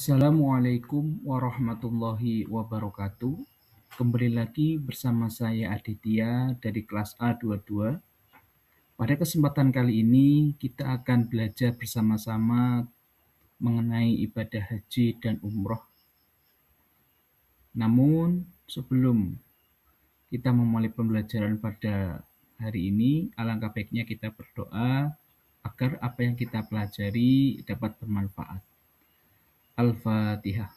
Assalamualaikum warahmatullahi wabarakatuh. Kembali lagi bersama saya Aditya dari kelas A22. Pada kesempatan kali ini kita akan belajar bersama-sama mengenai ibadah haji dan umroh. Namun sebelum kita memulai pembelajaran pada hari ini, alangkah baiknya kita berdoa agar apa yang kita pelajari dapat bermanfaat. Al-Fatihah.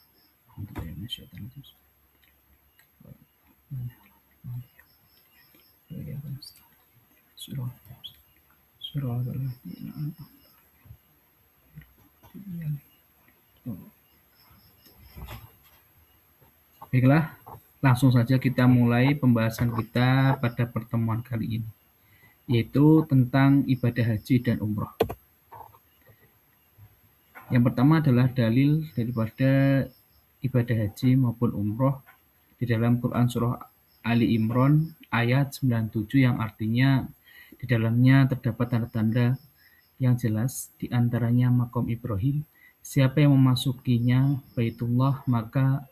Baiklah, langsung saja kita mulai pembahasan kita pada pertemuan kali ini, yaitu tentang ibadah haji dan umroh. Yang pertama adalah dalil daripada ibadah haji maupun umroh di dalam Quran Surah Ali Imran ayat 97 yang artinya di dalamnya terdapat tanda-tanda yang jelas, di antaranya makom Ibrahim. Siapa yang memasukinya Baitullah maka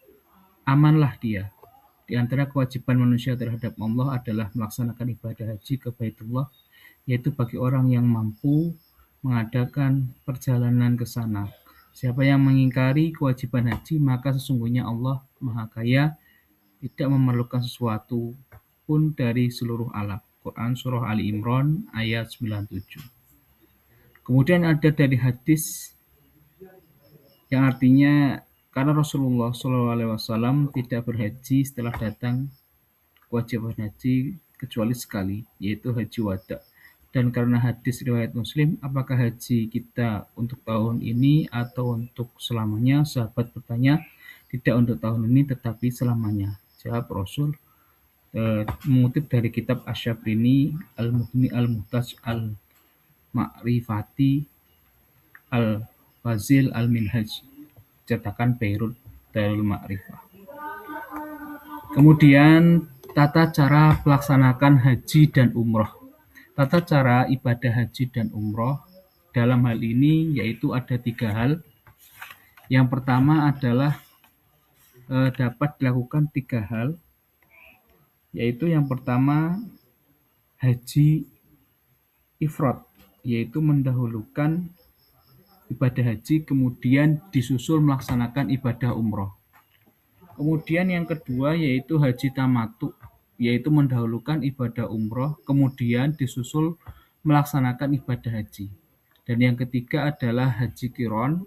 amanlah dia. Di antara kewajiban manusia terhadap Allah adalah melaksanakan ibadah haji ke Baitullah, yaitu bagi orang yang mampu mengadakan perjalanan ke sana. Siapa yang mengingkari kewajiban haji, maka sesungguhnya Allah Maha Kaya, tidak memerlukan sesuatu pun dari seluruh alam. Quran Surah Ali Imran ayat 97. Kemudian ada dari hadis yang artinya karena Rasulullah SAW tidak berhaji setelah datang kewajiban haji kecuali sekali, yaitu haji wada. Dan karena hadis riwayat Muslim, apakah haji kita untuk tahun ini atau untuk selamanya? Sahabat bertanya, tidak untuk tahun ini tetapi selamanya. Jawab Rasul mengutip dari kitab Asy-Syabrini Al-Mughni Al-Muhtaj Al-Ma'rifati Al-Fazil Al-Minhaj, cetakan Beirut Darul Ma'rifah. Kemudian tata cara pelaksanakan haji dan umroh. Tata cara ibadah haji dan umroh dalam hal ini yaitu ada 3 hal. Yang pertama adalah dapat dilakukan 3 hal, yaitu yang pertama haji ifrad, yaitu mendahulukan ibadah haji kemudian disusul melaksanakan ibadah umroh. Kemudian yang kedua yaitu haji tamatu, yaitu mendahulukan ibadah umroh kemudian disusul melaksanakan ibadah haji. Dan yang ketiga adalah haji qiron,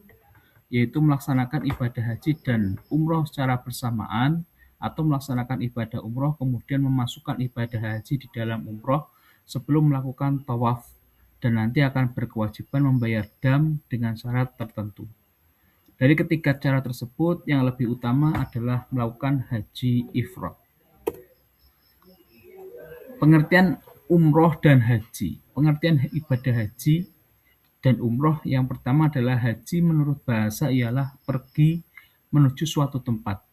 yaitu melaksanakan ibadah haji dan umroh secara bersamaan atau melaksanakan ibadah umroh kemudian memasukkan ibadah haji di dalam umroh sebelum melakukan tawaf, dan nanti akan berkewajiban membayar dam dengan syarat tertentu. Dari ketiga cara tersebut, yang lebih utama adalah melakukan haji ifrad. Pengertian umroh dan haji. Pengertian ibadah haji dan umroh yang pertama adalah haji menurut bahasa ialah pergi menuju suatu tempat.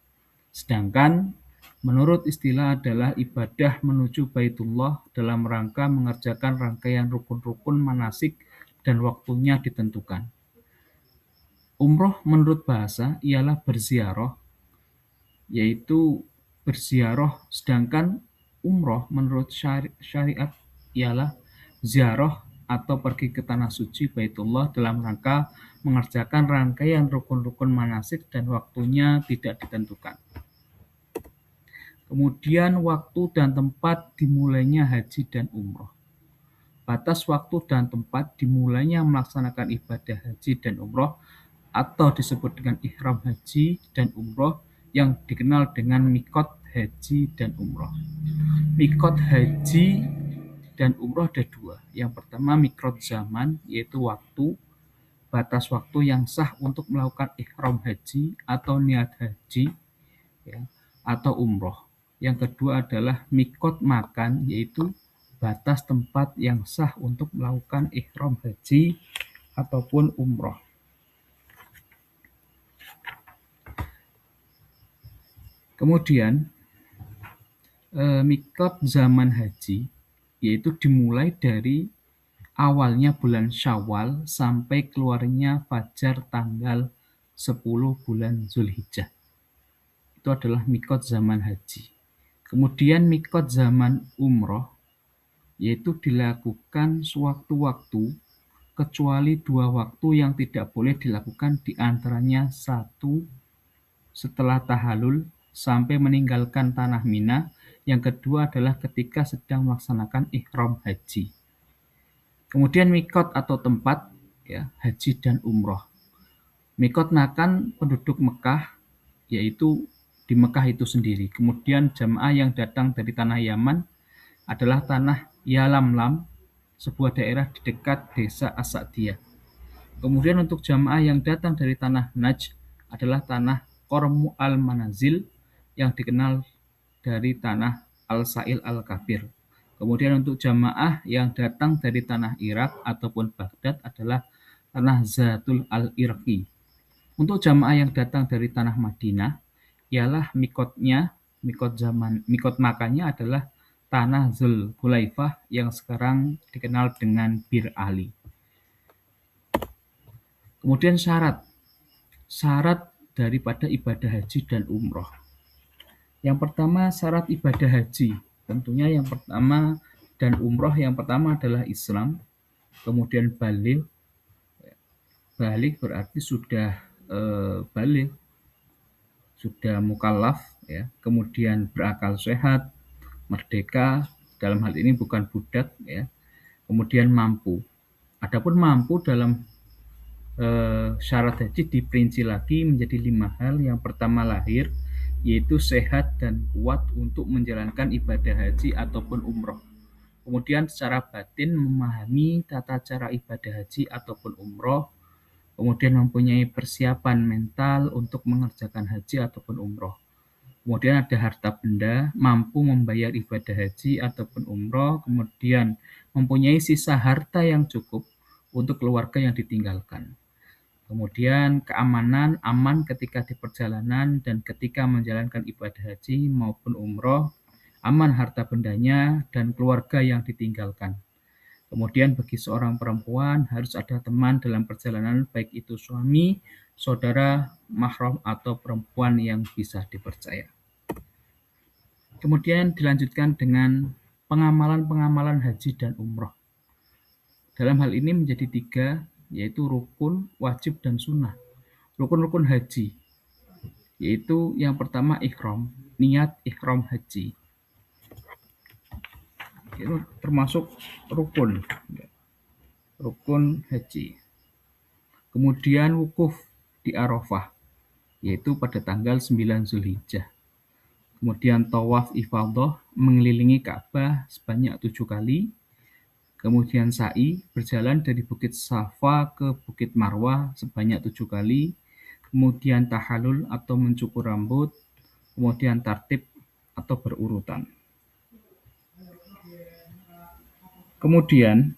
Sedangkan menurut istilah adalah ibadah menuju Baitullah dalam rangka mengerjakan rangkaian rukun-rukun manasik dan waktunya ditentukan. Umroh menurut bahasa ialah berziarah, yaitu berziarah, sedangkan umroh menurut syariat ialah ziarah atau pergi ke tanah suci Baitullah dalam rangka mengerjakan rangkaian rukun-rukun manasik dan waktunya tidak ditentukan. Kemudian waktu dan tempat dimulainya haji dan umroh. Batas waktu dan tempat dimulainya melaksanakan ibadah haji dan umroh atau disebut dengan ihram haji dan umroh yang dikenal dengan mikot haji dan umroh. Mikot haji dan umroh ada 2. Yang pertama mikot zaman, yaitu waktu, batas waktu yang sah untuk melakukan ihram haji atau niat haji ya, atau umroh. Yang kedua adalah mikot makan, yaitu batas tempat yang sah untuk melakukan ihram haji ataupun umroh. Kemudian mikot zaman haji yaitu dimulai dari awalnya bulan Syawal sampai keluarnya fajar tanggal 10 bulan Zulhijjah. Itu adalah mikot zaman haji. Kemudian mikot zaman umroh, yaitu dilakukan sewaktu-waktu, kecuali 2 waktu yang tidak boleh dilakukan, di antaranya 1 setelah tahalul sampai meninggalkan tanah Mina, yang kedua adalah ketika sedang melaksanakan ihram haji. Kemudian mikot atau tempat, ya, haji dan umroh. Mikot makan penduduk Mekah, yaitu di Mekah itu sendiri. Kemudian jamaah yang datang dari tanah Yaman adalah tanah Yalamlam, sebuah daerah di dekat desa As-Sa'diyah. Kemudian untuk jamaah yang datang dari tanah Najd adalah tanah Qormu al-Manazil, yang dikenal dari tanah Al-Sa'il Al-Kabir. Kemudian untuk jamaah yang datang dari tanah Irak ataupun Baghdad adalah tanah Zatul Al-Irqi. Untuk jamaah yang datang dari tanah Madinah, ialah mikot makannya adalah tanah Zulhulaifah yang sekarang dikenal dengan Bir Ali. Kemudian syarat daripada ibadah haji dan umroh. Yang pertama, syarat ibadah haji. Tentunya yang pertama dan umroh, yang pertama adalah Islam, kemudian baligh. Baligh berarti sudah baligh, sudah mukallaf, ya. Kemudian berakal sehat, merdeka, dalam hal ini bukan budak, ya. Kemudian mampu. Adapun mampu dalam syarat haji diperinci lagi menjadi 5 hal. Yang pertama lahir, yaitu sehat dan kuat untuk menjalankan ibadah haji ataupun umroh. Kemudian secara batin memahami tata cara ibadah haji ataupun umroh. Kemudian mempunyai persiapan mental untuk mengerjakan haji ataupun umroh. Kemudian ada harta benda, mampu membayar ibadah haji ataupun umroh. Kemudian mempunyai sisa harta yang cukup untuk keluarga yang ditinggalkan. Kemudian keamanan, aman ketika di perjalanan dan ketika menjalankan ibadah haji maupun umroh, aman harta bendanya dan keluarga yang ditinggalkan. Kemudian bagi seorang perempuan harus ada teman dalam perjalanan, baik itu suami, saudara, mahram, atau perempuan yang bisa dipercaya. Kemudian dilanjutkan dengan pengamalan-pengamalan haji dan umroh. Dalam hal ini menjadi 3, yaitu rukun, wajib, dan sunnah. Rukun-rukun haji, yaitu yang pertama ihram, niat ihram haji. Itu termasuk rukun haji. Kemudian wukuf di Arafah, yaitu pada tanggal 9 Zulhijjah. Kemudian tawaf ifadah, mengelilingi Ka'bah sebanyak 7 kali. Kemudian sa'i, berjalan dari Bukit Safa ke Bukit Marwah sebanyak 7 kali. Kemudian tahalul atau mencukur rambut. Kemudian tartib atau berurutan. Kemudian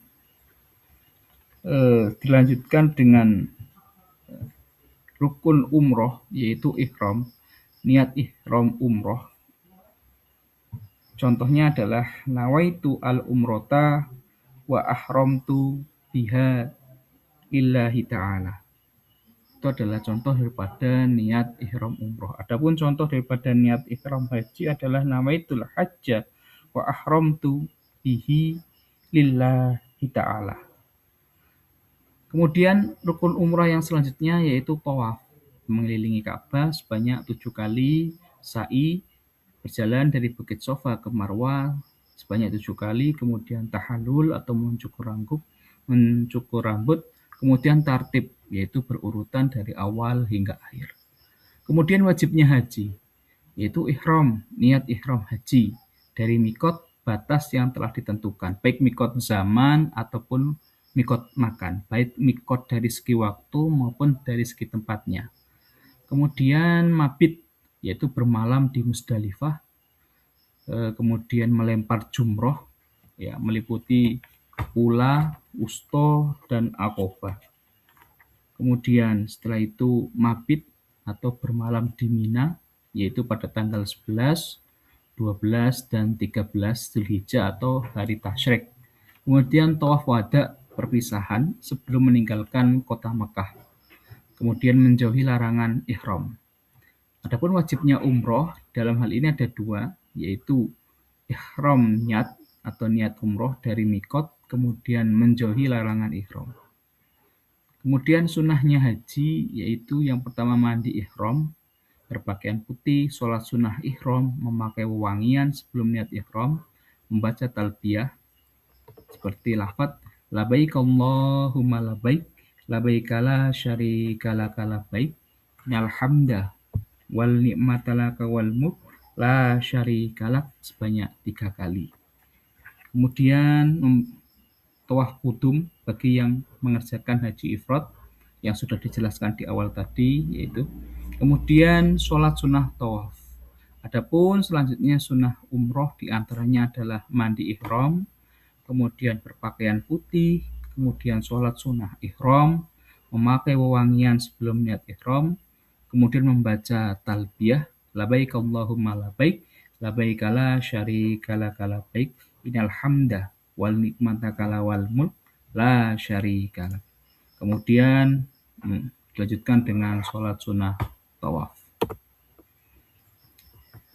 dilanjutkan dengan rukun umroh, yaitu ihram, niat ihram umroh. Contohnya adalah nawaitu al-umrota wa ahramtu biha lillahi ta'ala. Itu adalah contoh daripada niat ihram umroh. Adapun contoh daripada niat ihram haji adalah nawaitul hajja wa ahramtu bihi lillahi ta'ala. Kemudian rukun umrah yang selanjutnya yaitu tawaf, mengelilingi Ka'bah sebanyak 7 kali, sa'i, berjalan dari Bukit Safa ke Marwah sebanyak 7 kali, kemudian tahallul atau mencukur rambut, kemudian tartib, yaitu berurutan dari awal hingga akhir. Kemudian wajibnya haji, yaitu ihram, niat ihram haji dari mikot batas yang telah ditentukan, baik mikot zaman ataupun mikot makan, baik mikot dari segi waktu maupun dari segi tempatnya. Kemudian mabit, yaitu bermalam di Musdalifah. Kemudian melempar jumroh, ya, meliputi Ula, Usto, dan Aqobah. Kemudian setelah itu mabit atau bermalam di Mina, yaitu pada tanggal 11, 12, dan 13 Zulhijjah atau hari Tasyrik. Kemudian tawaf wada, perpisahan sebelum meninggalkan kota Mekah. kemudian menjauhi larangan ihram. Adapun wajibnya umroh dalam hal ini ada dua, yaitu ihram niat atau niat umroh dari mikot, kemudian menjauhi larangan ihram. Kemudian sunnahnya haji, yaitu yang pertama mandi ihram, berpakaian putih, sholat sunnah ihram, memakai wewangian sebelum niat ihram, membaca talbiyah seperti lafaz labaik Allahumma labaik, labaik la syarika laka labaik, innal hamda wal ni'mata laka wal mulk la syarika lak sebanyak 3 kali. Kemudian tawaf kudum bagi yang mengerjakan haji ifrad yang sudah dijelaskan di awal tadi, yaitu kemudian sholat sunnah tawaf. Adapun selanjutnya sunnah umroh diantaranya adalah mandi ihram, kemudian berpakaian putih, kemudian sholat sunnah ihram, memakai wewangian sebelum niat ihram, kemudian membaca talbiyah, labaik Allahumma labaik, labaik la syarika laka labaik, innal hamda wal nikmata kala wal mulk la syarika lak. Kemudian dilanjutkan dengan sholat sunnah tawaf.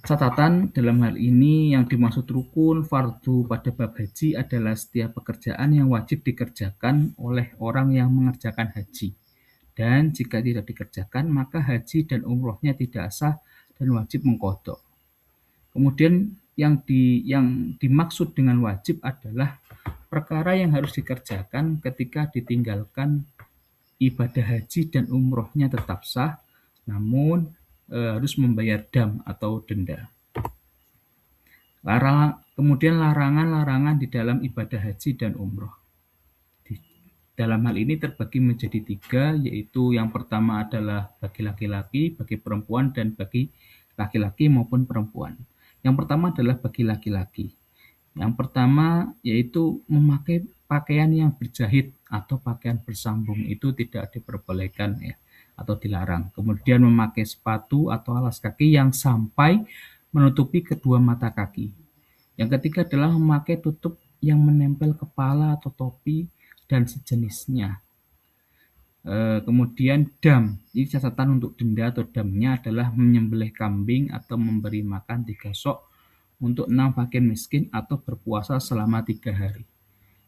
Catatan dalam hal ini yang dimaksud rukun fardu pada bab haji adalah setiap pekerjaan yang wajib dikerjakan oleh orang yang mengerjakan haji. Dan jika tidak dikerjakan, maka haji dan umrohnya tidak sah dan wajib mengqadha. Kemudian yang dimaksud dengan wajib adalah perkara yang harus dikerjakan ketika ditinggalkan ibadah haji dan umrohnya tetap sah, namun harus membayar dam atau denda. Kemudian larangan-larangan di dalam ibadah haji dan umroh. Dalam hal ini terbagi menjadi 3, yaitu yang pertama adalah bagi laki-laki, bagi perempuan, dan bagi laki-laki maupun perempuan. Yang pertama adalah bagi laki-laki. Yang pertama yaitu memakai pakaian yang berjahit atau pakaian bersambung itu tidak diperbolehkan ya, atau dilarang. Kemudian memakai sepatu atau alas kaki yang sampai menutupi kedua mata kaki. Yang ketiga adalah memakai tutup yang menempel kepala atau topi dan sejenisnya. Kemudian dam, ini catatan untuk denda atau damnya adalah menyembelih kambing atau memberi makan 3 sok untuk 6 fakir miskin atau berpuasa selama 3 hari.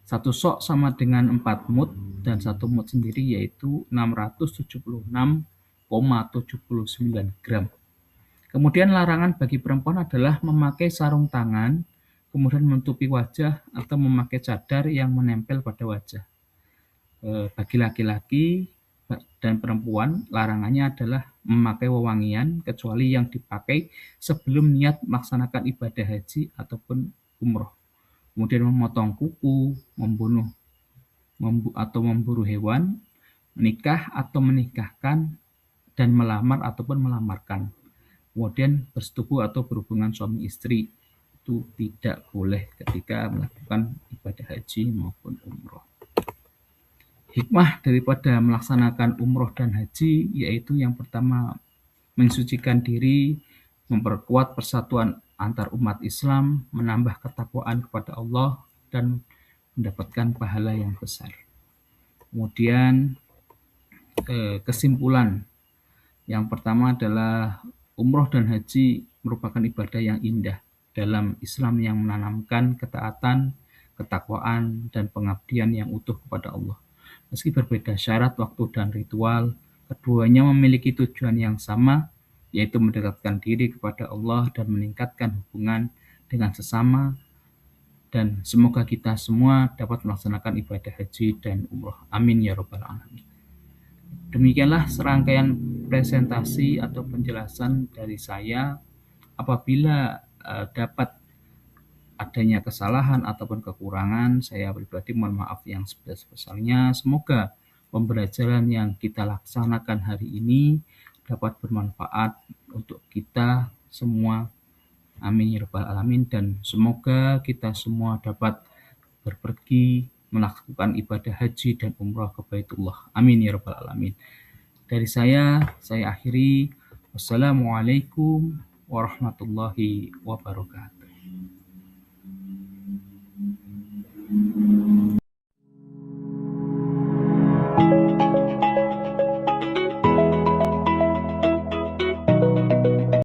1 sok sama dengan 4 mud dan 1 mud sendiri yaitu 676,79 gram. Kemudian larangan bagi perempuan adalah memakai sarung tangan, kemudian menutupi wajah atau memakai cadar yang menempel pada wajah. Bagi laki-laki dan perempuan, larangannya adalah memakai wewangian kecuali yang dipakai sebelum niat melaksanakan ibadah haji ataupun umroh. Kemudian memotong kuku, memburu hewan, menikah atau menikahkan, dan melamar ataupun melamarkan. Kemudian bersetubuh atau berhubungan suami istri itu tidak boleh ketika melakukan ibadah haji maupun umroh. Hikmah daripada melaksanakan umroh dan haji yaitu yang pertama mensucikan diri, memperkuat persatuan antar umat Islam, menambah ketakwaan kepada Allah, dan mendapatkan pahala yang besar. Kemudian kesimpulan yang pertama adalah umroh dan haji merupakan ibadah yang indah dalam Islam yang menanamkan ketaatan, ketakwaan, dan pengabdian yang utuh kepada Allah. Meski berbeda syarat, waktu, dan ritual, keduanya memiliki tujuan yang sama, yaitu mendekatkan diri kepada Allah dan meningkatkan hubungan dengan sesama, dan semoga kita semua dapat melaksanakan ibadah haji dan umroh. Amin ya rabbal alamin. Demikianlah serangkaian presentasi atau penjelasan dari saya. Apabila dapat adanya kesalahan ataupun kekurangan, saya pribadi mohon maaf yang sebesar-besarnya. Semoga pembelajaran yang kita laksanakan hari ini dapat bermanfaat untuk kita semua. Amin ya rabbal alamin. Dan semoga kita semua dapat berpergi melakukan ibadah haji dan umrah ke Baitullah. Amin ya rabbal alamin. Dari saya akhiri. Wassalamualaikum warahmatullahi wabarakatuh.